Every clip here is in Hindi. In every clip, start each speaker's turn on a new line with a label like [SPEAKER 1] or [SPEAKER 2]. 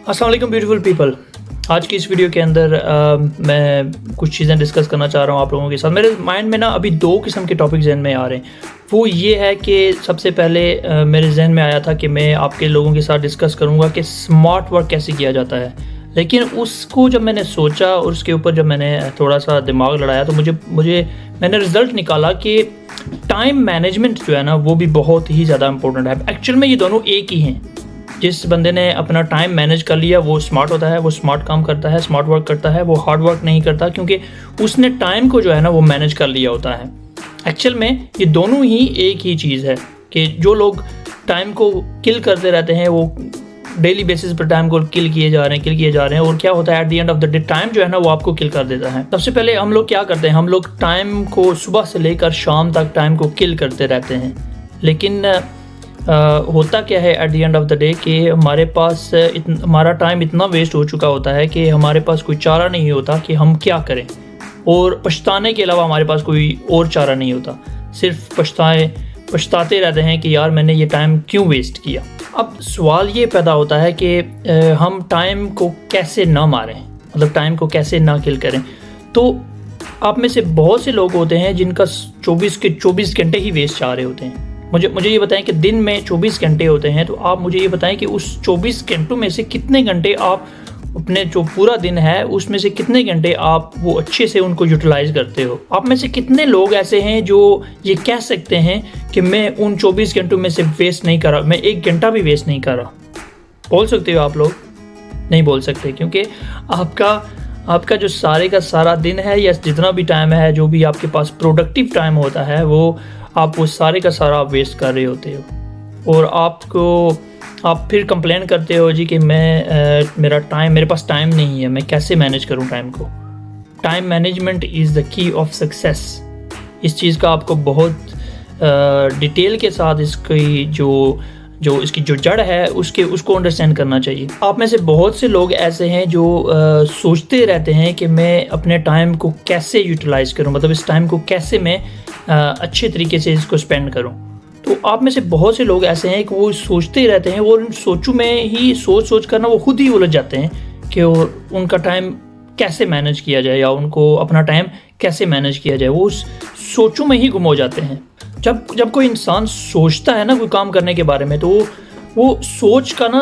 [SPEAKER 1] अस्सलाम वालेकुम ब्यूटीफुल पीपल। आज की इस वीडियो के अंदर मैं कुछ चीज़ें डिस्कस करना चाह रहा हूँ आप लोगों के साथ। मेरे माइंड में ना अभी दो किस्म के टॉपिक जहन में आ रहे हैं। वो ये है कि सबसे पहले मेरे जहन में आया था कि मैं आपके लोगों के साथ डिस्कस करूँगा कि स्मार्ट वर्क कैसे किया जाता है, लेकिन उसको जब मैंने सोचा और उसके ऊपर जब मैंने थोड़ा सा दिमाग लड़ाया तो मैंने रिज़ल्ट निकाला कि टाइम मैनेजमेंट जो है ना वो भी बहुत ही ज़्यादा इंपॉर्टेंट है। एक्चुअल में ये दोनों एक ही हैं। जिस बंदे ने अपना टाइम मैनेज कर लिया वो स्मार्ट होता है, वो स्मार्ट काम करता है, स्मार्ट वर्क करता है, वो हार्ड वर्क नहीं करता, क्योंकि उसने टाइम को जो है ना वो मैनेज कर लिया होता है। एक्चुअल में ये दोनों ही एक ही चीज़ है कि जो लोग टाइम को किल करते रहते हैं वो डेली बेसिस पर टाइम को किल किए जा रहे हैं और क्या होता है at the end of the day time जो है ना वो आपको किल कर देता है। सबसे पहले हम लोग क्या करते हैं, हम लोग टाइम को सुबह से लेकर शाम तक टाइम को किल करते रहते हैं, लेकिन होता क्या है at the end of the day कि हमारे पास हमारा टाइम इतना वेस्ट हो चुका होता है कि हमारे पास कोई चारा नहीं होता कि हम क्या करें, और पछताने के अलावा हमारे पास कोई और चारा नहीं होता। सिर्फ पछताते रहते हैं कि यार मैंने ये टाइम क्यों वेस्ट किया। अब सवाल ये पैदा होता है कि हम टाइम को कैसे ना मारें, मतलब टाइम को कैसे ना किल करें। तो आप में से बहुत से लोग होते हैं जिनका 24 के 24 घंटे ही वेस्ट जा रहे होते हैं। मुझे ये बताएं कि दिन में 24 घंटे होते हैं, तो आप मुझे ये बताएं कि उस 24 घंटों में से कितने घंटे आप अपने जो पूरा दिन है उसमें से कितने घंटे आप वो अच्छे से उनको यूटिलाइज करते हो। आप में से कितने लोग ऐसे हैं जो ये कह सकते हैं कि मैं उन 24 घंटों में से वेस्ट नहीं करा, मैं 1 घंटा भी वेस्ट नहीं करा। बोल सकते हो आप लोग? नहीं बोल सकते, क्योंकि आपका जो सारे का सारा दिन है या जितना भी टाइम है, जो भी आपके पास प्रोडक्टिव टाइम होता है, वो सारे का सारा आप वेस्ट कर रहे होते हो। और आप फिर कंप्लेन करते हो जी कि मेरे पास टाइम नहीं है, मैं कैसे मैनेज करूं टाइम को। Time management is the key of success. इस चीज़ का आपको बहुत डिटेल के साथ इसकी जो जड़ है उसको अंडरस्टैंड करना चाहिए। आप में से बहुत से लोग ऐसे हैं जो सोचते रहते हैं कि मैं अपने टाइम को कैसे यूटिलाइज करूं, मतलब इस टाइम को कैसे मैं अच्छे तरीके से इसको स्पेंड करूं। तो आप में से बहुत से लोग ऐसे हैं कि वो सोचते रहते हैं और उन सोचों में ही सोच कर ना वो खुद ही उलझ जाते हैं कि उनका टाइम कैसे मैनेज किया जाए या उनको अपना टाइम कैसे मैनेज किया जाए। वो उस सोचों में ही गुम हो जाते हैं। जब कोई इंसान सोचता है ना कोई काम करने के बारे में, तो वो सोच का ना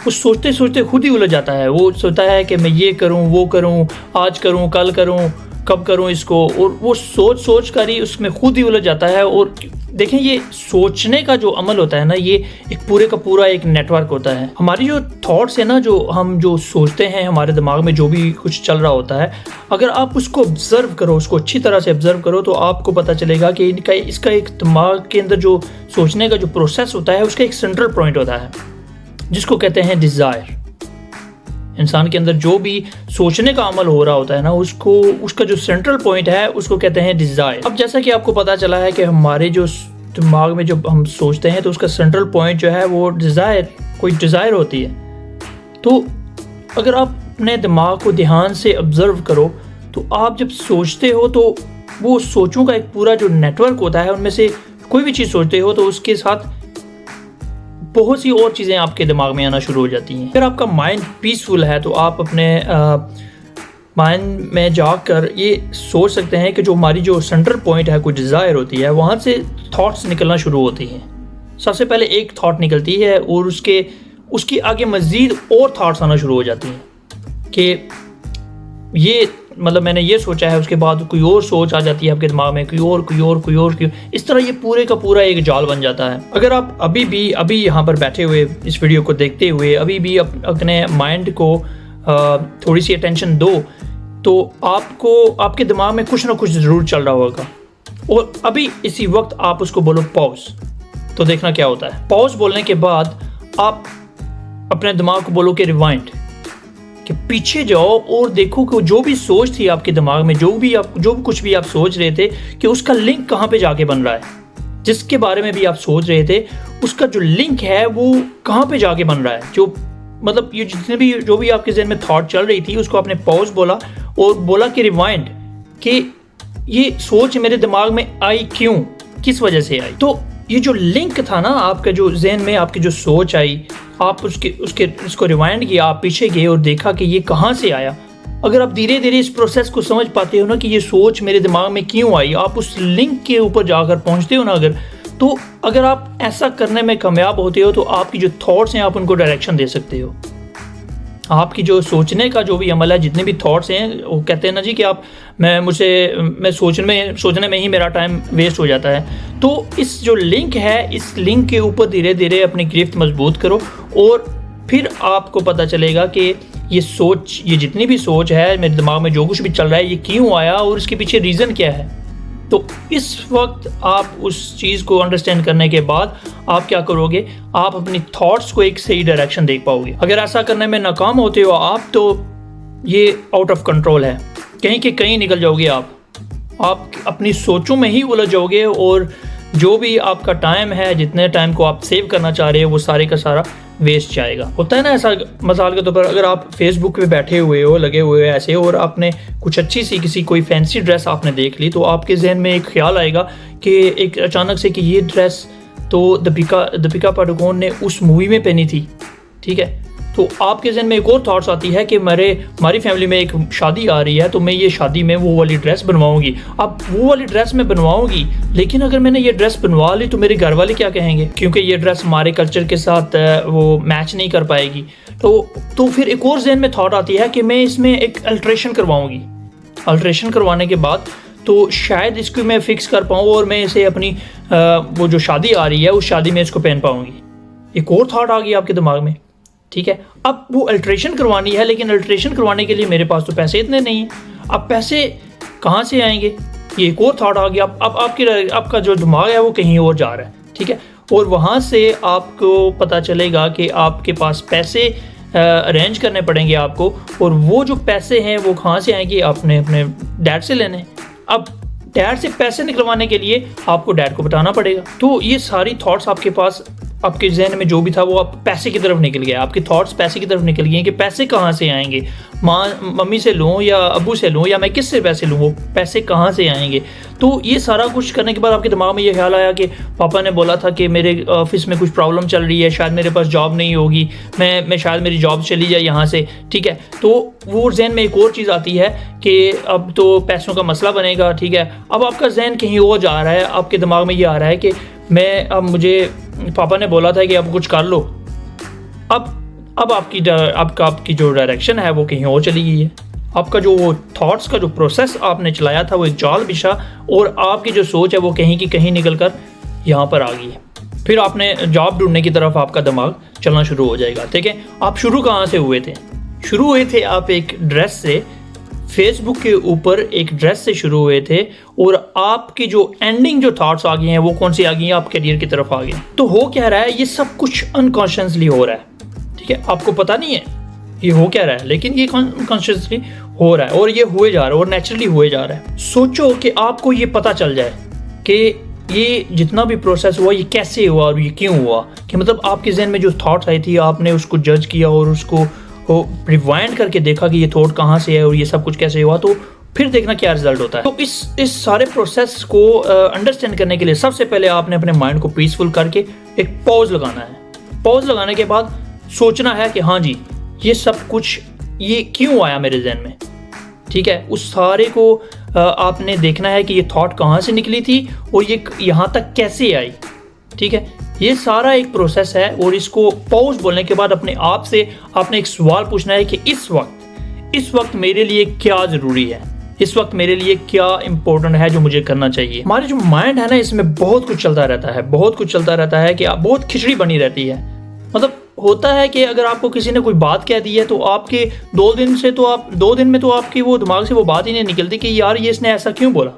[SPEAKER 1] वो सोचते सोचते खुद ही उलझ जाता है। वो सोचता है कि मैं ये करूं, वो करूं, आज करूं, कल करूं, कब करूं इसको, और वो सोच कर ही उसमें खुद ही उलझ जाता है। और देखें, ये सोचने का जो अमल होता है ना, ये एक पूरे का पूरा एक नेटवर्क होता है। हमारी जो थॉट्स है ना, हम जो सोचते हैं, हमारे दिमाग में जो भी कुछ चल रहा होता है, अगर आप उसको ऑब्जर्व करो, उसको अच्छी तरह से ऑब्जर्व करो, तो आपको पता चलेगा कि इसका एक दिमाग के अंदर जो सोचने का जो प्रोसेस होता है उसका एक सेंट्रल पॉइंट होता है जिसको कहते हैं डिज़ायर। इंसान के अंदर जो भी सोचने का अमल हो रहा होता है ना, उसका जो सेंट्रल पॉइंट है उसको कहते हैं डिज़ायर। अब जैसा कि आपको पता चला है कि हमारे जो दिमाग में जब हम सोचते हैं तो उसका सेंट्रल पॉइंट जो है वो कोई डिज़ायर होती है। तो अगर आप अपने दिमाग को ध्यान से ऑब्जर्व करो तो आप जब सोचते हो तो वो सोचों का एक पूरा जो नेटवर्क होता है, उनमें से कोई भी चीज़ सोचते हो तो उसके साथ बहुत सी और चीज़ें आपके दिमाग में आना शुरू हो जाती हैं। अगर आपका माइंड पीसफुल है तो आप अपने माइंड में जाकर ये सोच सकते हैं कि जो हमारी जो सेंट्रल पॉइंट है, कोई डिज़ायर होती है, वहाँ से थॉट्स निकलना शुरू होती हैं। सबसे पहले एक थॉट निकलती है और उसके आगे मज़ीद और थॉट्स आना शुरू हो जाती हैं कि ये मतलब मैंने ये सोचा है, उसके बाद कोई और सोच आ जाती है आपके दिमाग में, कोई और। इस तरह ये पूरे का पूरा एक जाल बन जाता है। अगर आप अभी यहाँ पर बैठे हुए इस वीडियो को देखते हुए अभी भी अपने माइंड को थोड़ी सी अटेंशन दो, तो आपके दिमाग में कुछ ना कुछ ज़रूर चल रहा होगा, और अभी इसी वक्त आप उसको बोलो पॉज, तो देखना क्या होता है। पॉज बोलने के बाद आप अपने दिमाग को बोलो कि रिवाइंड, कि पीछे जाओ और देखो कि जो भी सोच थी आपके दिमाग में, जो भी कुछ भी आप सोच रहे थे, कि उसका लिंक कहाँ पे जाके बन रहा है। जिसके बारे में भी आप सोच रहे थे उसका जो लिंक है वो कहाँ पे जाके बन रहा है। मतलब ये जो भी आपके ज़हन में थॉट चल रही थी उसको आपने पॉज बोला और बोला कि रिवाइंड, कि ये सोच मेरे दिमाग में आई क्यों, किस वजह से आई। तो ये जो लिंक था ना आपका, जो जहन में आपकी जो सोच आई, आप उसको रिवाइंड किया, आप पीछे गए और देखा कि ये कहाँ से आया। अगर आप धीरे धीरे इस प्रोसेस को समझ पाते हो ना कि ये सोच मेरे दिमाग में क्यों आई, आप उस लिंक के ऊपर जाकर पहुँचते हो ना अगर आप ऐसा करने में कामयाब होते हो तो आपकी जो थॉट्स हैं आप उनको डायरेक्शन दे सकते हो। आपकी जो सोचने का जो भी अमल है, जितने भी थॉट्स हैं, वो कहते हैं ना जी कि मैं सोचने में ही मेरा टाइम वेस्ट हो जाता है। तो इस जो लिंक है, इस लिंक के ऊपर धीरे धीरे अपनी गिरफ्त मजबूत करो और फिर आपको पता चलेगा कि ये जितनी भी सोच है मेरे दिमाग में, जो कुछ भी चल रहा है, ये क्यों आया और इसके पीछे रीज़न क्या है। तो इस वक्त आप उस चीज़ को अंडरस्टैंड करने के बाद आप क्या करोगे, आप अपनी थॉट्स को एक सही डायरेक्शन देख पाओगे। अगर ऐसा करने में नाकाम होते हो आप, तो ये आउट ऑफ कंट्रोल है, कहीं के कहीं निकल जाओगे आप अपनी सोचों में ही उलझ जाओगे और जो भी आपका टाइम है, जितने टाइम को आप सेव करना चाह रहे हो, वो सारे का सारा वेस्ट जाएगा। होता है ना ऐसा, मिसाल के तौर पर अगर आप फेसबुक पे बैठे हुए हो, लगे हुए हो ऐसे, और आपने कुछ अच्छी सी कोई फैंसी ड्रेस आपने देख ली, तो आपके जहन में एक ख्याल आएगा कि एक अचानक से कि ये ड्रेस तो दीपिका पादुकोण ने उस मूवी में पहनी थी, ठीक है। तो आपके जहन में एक और थॉट्स आती है कि हमारी फैमिली में एक शादी आ रही है, तो मैं ये शादी में वो वाली ड्रेस बनवाऊंगी। अब वो वाली ड्रेस मैं बनवाऊंगी, लेकिन अगर मैंने ये ड्रेस बनवा ली तो मेरे घर वाले क्या कहेंगे, क्योंकि ये ड्रेस हमारे कल्चर के साथ वो मैच नहीं कर पाएगी। तो फिर एक और जहन में थॉट आती है कि मैं इसमें एक अल्ट्रेशन करवाऊंगी। अल्ट्रेशन करवाने के बाद तो शायद इसको मैं फिक्स कर पाऊँ और मैं इसे अपनी वो जो शादी आ रही है उस शादी में इसको पहन पाऊंगी। एक और थॉट आ गई आपके दिमाग में, ठीक है। अब वो अल्ट्रेशन करवानी है, लेकिन अल्ट्रेशन करवाने के लिए मेरे पास तो पैसे इतने नहीं हैं। अब पैसे कहाँ से आएंगे, ये एक और थॉट आ गया। अब आपका जो दिमाग है वो कहीं और जा रहा है, ठीक है। और वहाँ से आपको पता चलेगा कि आपके पास पैसे अरेंज करने पड़ेंगे आपको, और वो जो पैसे हैं वो कहाँ से आएंगे, आपने अपने डैड से लेने। अब डैड से पैसे निकलवाने के लिए आपको डैड को बताना पड़ेगा। तो ये सारी थॉट्स आपके पास, आपके जहन में जो भी था वो आप पैसे की तरफ निकल गया, आपके थॉट्स पैसे की तरफ निकल गए कि पैसे कहाँ से आएंगे, मम्मी से लूँ या अबू से लूँ या मैं किससे पैसे लूँ, वो पैसे कहाँ से आएंगे। तो ये सारा कुछ करने के बाद आपके दिमाग में ये ख्याल आया कि पापा ने बोला था कि मेरे ऑफिस में कुछ प्रॉब्लम चल रही है, शायद मेरे पास जॉब नहीं होगी, मैं शायद मेरी जॉब चली जाए यहाँ से, ठीक है। तो वो जहन में एक और चीज़ आती है कि अब तो पैसों का मसला बनेगा, ठीक है। अब आपका जहन कहीं और जा रहा है, आपके दिमाग में ये आ रहा है कि मुझे पापा ने बोला था कि अब कुछ कर लो। अब आपकी जो डायरेक्शन है वो कहीं और चली गई है। आपका जो वो थॉट्स का जो प्रोसेस आपने चलाया था वो एक जाल बिछा, और आपकी जो सोच है वो कहीं की कहीं निकल कर यहाँ पर आ गई है। फिर आपने जॉब ढूंढने की तरफ आपका दिमाग चलना शुरू हो जाएगा, ठीक है। आप शुरू कहाँ से हुए थे? शुरू हुए थे आप एक ड्रेस से, फेसबुक के ऊपर एक ड्रेस से शुरू हुए थे, और आपकी जो एंडिंग जो थॉट्स आ गए हैं वो कौन सी आ गई हैं, आप करियर की तरफ आ गए। तो हो क्या रहा है, ये सब कुछ अनकॉन्शियसली हो रहा है, ठीक है। आपको पता नहीं है ये हो क्या रहा है, लेकिन ये कॉन्शियसली हो रहा है और ये हुए जा रहा है और नेचुरली हुए जा रहा है। सोचो कि आपको ये पता चल जाए कि ये जितना भी प्रोसेस हुआ ये कैसे हुआ और ये क्यों हुआ, कि मतलब आपके जहन में जो थॉट्स आई थी आपने उसको जज किया और उसको रिवाइंड करके देखा कि ये थॉट कहाँ से है और ये सब कुछ कैसे हुआ, तो फिर देखना क्या रिजल्ट होता है। तो इस सारे प्रोसेस को अंडरस्टैंड करने के लिए सबसे पहले आपने अपने माइंड को पीसफुल करके एक पॉज लगाना है। पॉज लगाने के बाद सोचना है कि हाँ जी, ये सब कुछ ये क्यों आया मेरे जहन में, ठीक है। उस सारे को आपने देखना है कि ये थॉट कहाँ से निकली थी और ये यहाँ तक कैसे आई, ठीक है। ये सारा एक प्रोसेस है, और इसको पॉज बोलने के बाद अपने आप से आपने एक सवाल पूछना है कि इस वक्त मेरे लिए क्या ज़रूरी है, इस वक्त मेरे लिए क्या इंपॉर्टेंट है जो मुझे करना चाहिए। हमारी जो माइंड है ना, इसमें बहुत कुछ चलता रहता है कि बहुत खिचड़ी बनी रहती है। मतलब होता है कि अगर आपको किसी ने कोई बात कह दी है तो आपके 2 दिन में तो आपकी वो दिमाग से वो बात ही नहीं निकलती कि यार ये इसने ऐसा क्यों बोला,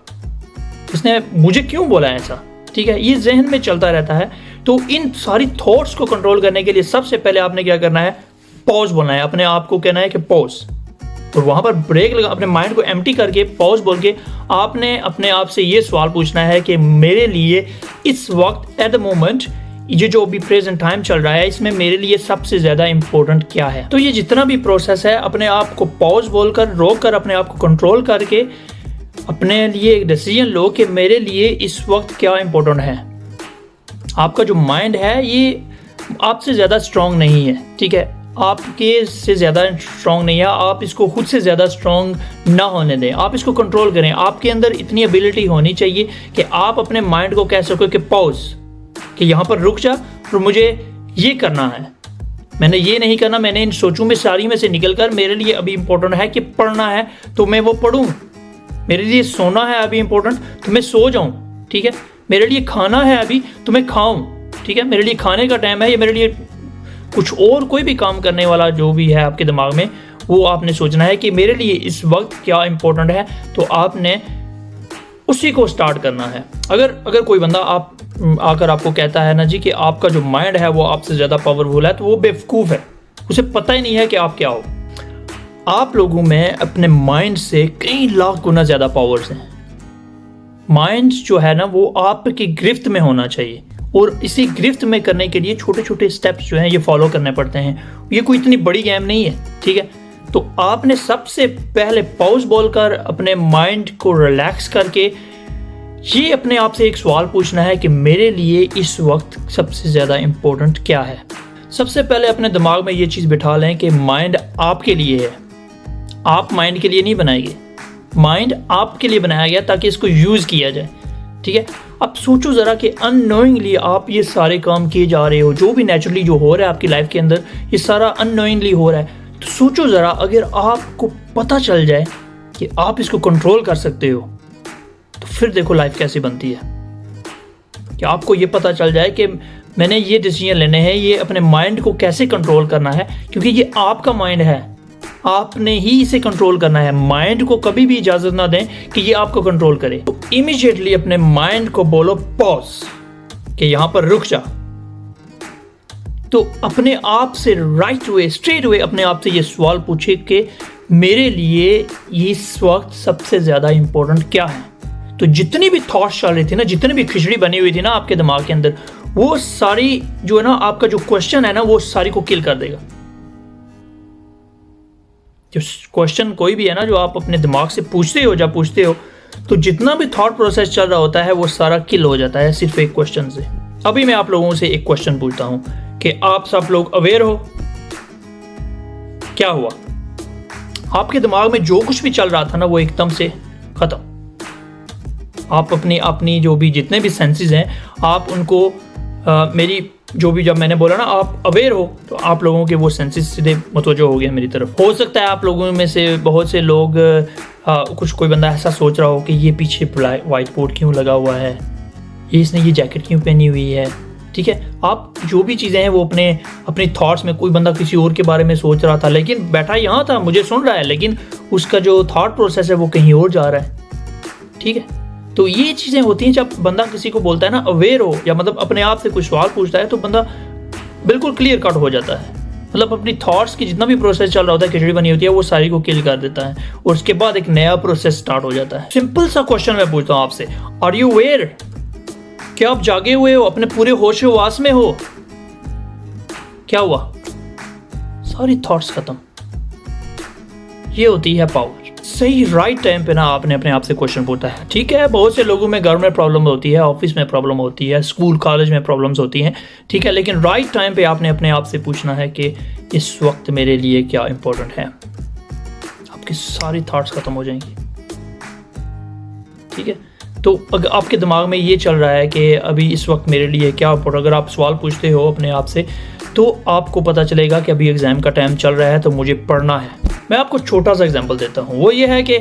[SPEAKER 1] इसने मुझे क्यों बोला ऐसा, ठीक है। ये जहन में चलता रहता है। तो इन सारी थॉट्स को कंट्रोल करने के लिए सबसे पहले आपने क्या करना है, पॉज बोलना है, अपने आप को कहना है कि पॉज, और वहाँ पर ब्रेक लगा, अपने माइंड को एम्प्टी करके पॉज बोल के आपने अपने आप से ये सवाल पूछना है कि मेरे लिए इस वक्त एट द मोमेंट ये जो अभी प्रेजेंट टाइम चल रहा है इसमें मेरे लिए सबसे ज़्यादा इम्पोर्टेंट क्या है। तो ये जितना भी प्रोसेस है अपने आप को पॉज बोलकर, रोक कर, अपने आप को कंट्रोल करके अपने लिए एक डिसीजन लो कि मेरे लिए इस वक्त क्या इम्पोर्टेंट है। आपका जो माइंड है ये आपसे ज़्यादा स्ट्रॉन्ग नहीं है, ठीक है, आपके से ज़्यादा स्ट्रॉन्ग नहीं है। आप इसको खुद से ज़्यादा स्ट्रॉन्ग ना होने दें, आप इसको कंट्रोल करें। आपके अंदर इतनी एबिलिटी होनी चाहिए कि आप अपने माइंड को कह सको कि पॉज, कि यहाँ पर रुक जा और मुझे ये करना है, मैंने ये नहीं करना, मैंने इन सोचों में सारी में से निकल कर मेरे लिए अभी इम्पोर्टेंट है कि पढ़ना है तो मैं वो पढ़ूँ, मेरे लिए सोना है अभी इम्पोर्टेंट तो मैं सो जाऊँ, ठीक है, मेरे लिए खाना है अभी तो मैं खाऊँ, ठीक है, मेरे लिए खाने का टाइम है, या मेरे लिए कुछ और कोई भी काम करने वाला जो भी है आपके दिमाग में, वो आपने सोचना है कि मेरे लिए इस वक्त क्या इम्पोर्टेंट है, तो आपने उसी को स्टार्ट करना है। अगर कोई बंदा आप आकर आपको कहता है ना जी कि आपका जो माइंड है वो आपसे ज़्यादा पावरफुल है, तो वो बेवकूफ़ है, उसे पता ही नहीं है कि आप क्या हो। आप लोगों में अपने माइंड से कई लाख गुना ज़्यादा पावर्स हैं। माइंड जो है ना वो आपकी गिरफ्त में होना चाहिए, और इसी गिरफ्त में करने के लिए छोटे छोटे स्टेप्स जो हैं ये फॉलो करने पड़ते हैं। ये कोई इतनी बड़ी गेम नहीं है, ठीक है। तो आपने सबसे पहले पॉज बोलकर अपने माइंड को रिलैक्स करके ये अपने आप से एक सवाल पूछना है कि मेरे लिए इस वक्त सबसे ज़्यादा इम्पोर्टेंट क्या है। सबसे पहले अपने दिमाग में ये चीज़ बिठा लें कि माइंड आपके लिए है, आप माइंड के लिए नहीं बनाएंगे, माइंड आपके लिए बनाया गया ताकि इसको यूज़ किया जाए, ठीक है। अब सोचो ज़रा कि अननोइंगली आप ये सारे काम किए जा रहे हो, जो भी नेचुरली जो हो रहा है आपकी लाइफ के अंदर ये सारा अननोइंगली हो रहा है। तो सोचो ज़रा अगर आपको पता चल जाए कि आप इसको कंट्रोल कर सकते हो, तो फिर देखो लाइफ कैसी बनती है। कि आपको ये पता चल जाए कि मैंने ये डिसीजन लेने हैं, ये अपने माइंड को कैसे कंट्रोल करना है, क्योंकि ये आपका माइंड है, आपने ही इसे कंट्रोल करना है। माइंड को कभी भी इजाजत ना दें कि ये आपको कंट्रोल करे। तो इमीडिएटली अपने माइंड को बोलो पॉज, कि यहां पर रुक जा। तो अपने आप से राइट वे स्ट्रेट वे अपने आप से ये सवाल पूछे कि मेरे लिए इस वक्त सबसे ज्यादा इंपॉर्टेंट क्या है। तो जितनी भी थॉट्स चल रही थी ना, जितनी भी खिचड़ी बनी हुई थी ना आपके दिमाग के अंदर, वो सारी जो है ना आपका जो क्वेश्चन है ना वो सारी को किल कर देगा। जो क्वेश्चन कोई भी है ना जो आप अपने दिमाग से पूछते हो, तो जितना भी थॉट प्रोसेस चल रहा होता है वो सारा किल हो जाता है सिर्फ एक क्वेश्चन से। अभी मैं आप लोगों से एक क्वेश्चन पूछता हूं कि आप सब लोग अवेयर हो, क्या हुआ आपके दिमाग में जो कुछ भी चल रहा था ना वो एकदम से खत्म। आप अपनी जो भी जितने भी सेंसेस हैं आप उनको मेरी जो भी जब मैंने बोला ना आप अवेयर हो, तो आप लोगों के वो सेंसेस सीधे मुतवज्जो हो गए मेरी तरफ। हो सकता है आप लोगों में से बहुत से लोग कोई बंदा ऐसा सोच रहा हो कि ये पीछे वाइट बोर्ड क्यों लगा हुआ है, ये इसने ये जैकेट क्यों पहनी हुई है, ठीक है। आप जो भी चीज़ें हैं वो अपने थॉट्स में, कोई बंदा किसी और के बारे में सोच रहा था लेकिन बैठा यहाँ था मुझे सुन रहा है, लेकिन उसका जो थॉट प्रोसेस है वो कहीं और जा रहा है, ठीक है। तो ये चीज़ें होती हैं जब बंदा किसी को बोलता है ना अवेयर हो, या मतलब अपने आप से कोई सवाल पूछता है, तो बंदा बिल्कुल क्लियर कट हो जाता है। मतलब अपनी थॉट्स की जितना भी प्रोसेस चल रहा होता है, खिचड़ी बनी होती है, वो सारी को किल कर देता है और उसके बाद एक नया प्रोसेस स्टार्ट हो जाता है। सिंपल सा क्वेश्चन मैं पूछता हूँ आपसे, आर यू अवेयर? क्या आप जागे हुए हो, अपने पूरे होश-ओ-वास में हो? क्या हुआ? सारी थॉट्स खत्म। ये होती है पावर। सही राइट टाइम पे ना आपने अपने आप से क्वेश्चन पूछा है, ठीक है। बहुत से लोगों में घर में प्रॉब्लम होती है, ऑफिस में प्रॉब्लम होती है, स्कूल कॉलेज में प्रॉब्लम्स होती हैं, ठीक है, लेकिन राइट टाइम पे आपने अपने आप से पूछना है कि इस वक्त मेरे लिए क्या इंपॉर्टेंट है। आपकी सारी थॉट्स खत्म हो जाएंगी, ठीक है। तो अगर आपके दिमाग में ये चल रहा है कि अभी इस वक्त मेरे लिए क्या इंपॉर्टेंट, अगर आप सवाल पूछते हो अपने आप से, तो आपको पता चलेगा कि अभी एग्ज़ाम का टाइम चल रहा है तो मुझे पढ़ना है। मैं आपको छोटा सा एग्जांपल देता हूँ, वो ये है कि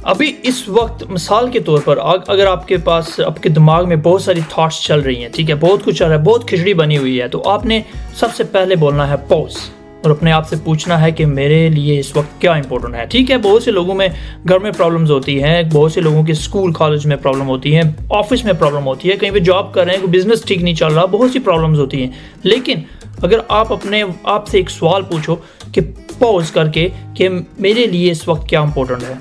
[SPEAKER 1] अभी इस वक्त मिसाल के तौर पर अगर आपके पास आपके दिमाग में बहुत सारी थॉट्स चल रही हैं, ठीक है, बहुत कुछ चल रहा है, बहुत खिचड़ी बनी हुई है, तो आपने सबसे पहले बोलना है पॉज और अपने आप से पूछना है कि मेरे लिए इस वक्त क्या इंपॉर्टेंट है, ठीक है। बहुत से लोगों में घर में प्रॉब्लम्स होती हैं, बहुत से लोगों के स्कूल कॉलेज में प्रॉब्लम होती है, ऑफिस में प्रॉब्लम होती है, कहीं पे जॉब कर रहे हैं, कोई बिजनेस ठीक नहीं चल रहा, बहुत सी प्रॉब्लम्स होती हैं। लेकिन अगर आप अपने आप से एक सवाल पूछो कि पॉज करके कि मेरे लिए इस वक्त क्या इंपॉर्टेंट है,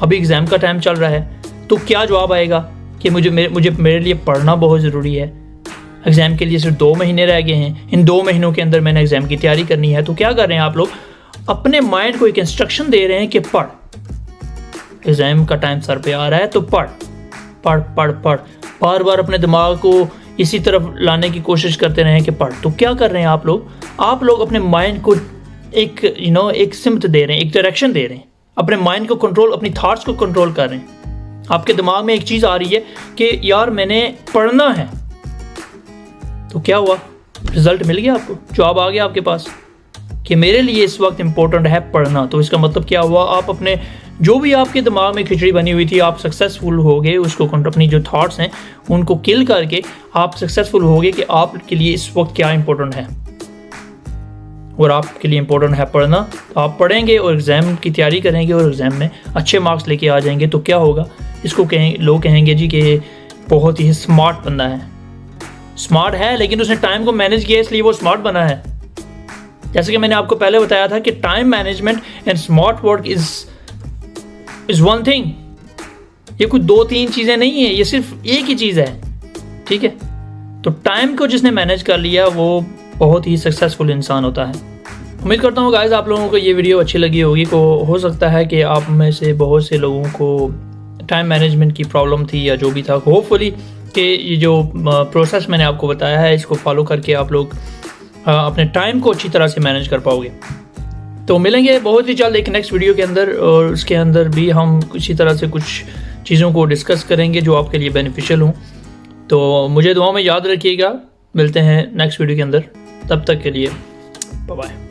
[SPEAKER 1] अभी एग्ज़ाम का टाइम चल रहा है, तो क्या जवाब आएगा कि मेरे लिए पढ़ना बहुत ज़रूरी है। एग्ज़ाम के लिए सिर्फ 2 महीने रह गए हैं, इन 2 महीनों के अंदर मैंने एग्ज़ाम की तैयारी करनी है। तो क्या कर रहे हैं आप लोग, अपने माइंड को एक इंस्ट्रक्शन दे रहे हैं कि पढ़, एग्ज़ाम का टाइम सर पे आ रहा है तो पढ़ पढ़ पढ़ पढ़। बार बार अपने दिमाग को इसी तरफ लाने की कोशिश करते रहें कि पढ़, तो क्या कर रहे हैं आप लोग अपने माइंड को एक एक सिमत दे रहे हैं, एक डायरेक्शन दे रहे हैं, अपने माइंड को कंट्रोल, अपनी थॉट्स को कंट्रोल कर रहे हैं। आपके दिमाग में एक चीज़ आ रही है कि यार मैंने पढ़ना है, तो क्या हुआ, रिजल्ट मिल गया, आपको जवाब आ गया आपके पास कि मेरे लिए इस वक्त इम्पोर्टेंट है पढ़ना। तो इसका मतलब क्या हुआ, आप अपने जो भी आपके दिमाग में खिचड़ी बनी हुई थी, आप सक्सेसफुल हो गए उसको, अपनी जो थॉट्स हैं उनको किल करके आप सक्सेसफुल हो गए कि आपके लिए इस वक्त क्या इंपॉर्टेंट है। और आपके लिए इम्पोर्टेंट है पढ़ना, तो आप पढ़ेंगे और एग्ज़ाम की तैयारी करेंगे और एग्ज़ाम में अच्छे मार्क्स लेके आ जाएंगे। तो क्या होगा, इसको लोग कहेंगे जी कि बहुत ही स्मार्ट बंदा है। स्मार्ट है लेकिन उसने टाइम को मैनेज किया, इसलिए वो स्मार्ट बना है। जैसे कि मैंने आपको पहले बताया था कि time management and smart work is one thing. ये कुछ 2-3 चीज़ें नहीं है, ये सिर्फ एक ही चीज़ है, ठीक है। तो टाइम को जिसने मैनेज कर लिया वो बहुत ही सक्सेसफुल इंसान होता है। उम्मीद करता हूँ गाइस आप लोगों को ये वीडियो अच्छी लगी होगी। हो सकता है कि आप में से बहुत से लोगों को टाइम मैनेजमेंट की प्रॉब्लम थी या जो भी था। होपफुली कि ये जो प्रोसेस मैंने आपको बताया है इसको फॉलो करके आप लोग अपने टाइम को अच्छी तरह से मैनेज कर पाओगे। तो मिलेंगे बहुत ही जल्द एक नेक्स्ट वीडियो के अंदर, और उसके अंदर भी हम इसी तरह से कुछ चीज़ों को डिस्कस करेंगे जो आपके लिए बेनिफिशियल हों। तो मुझे दुआ में याद रखिएगा। मिलते हैं नेक्स्ट वीडियो के अंदर, तब तक के लिए बाय बाय।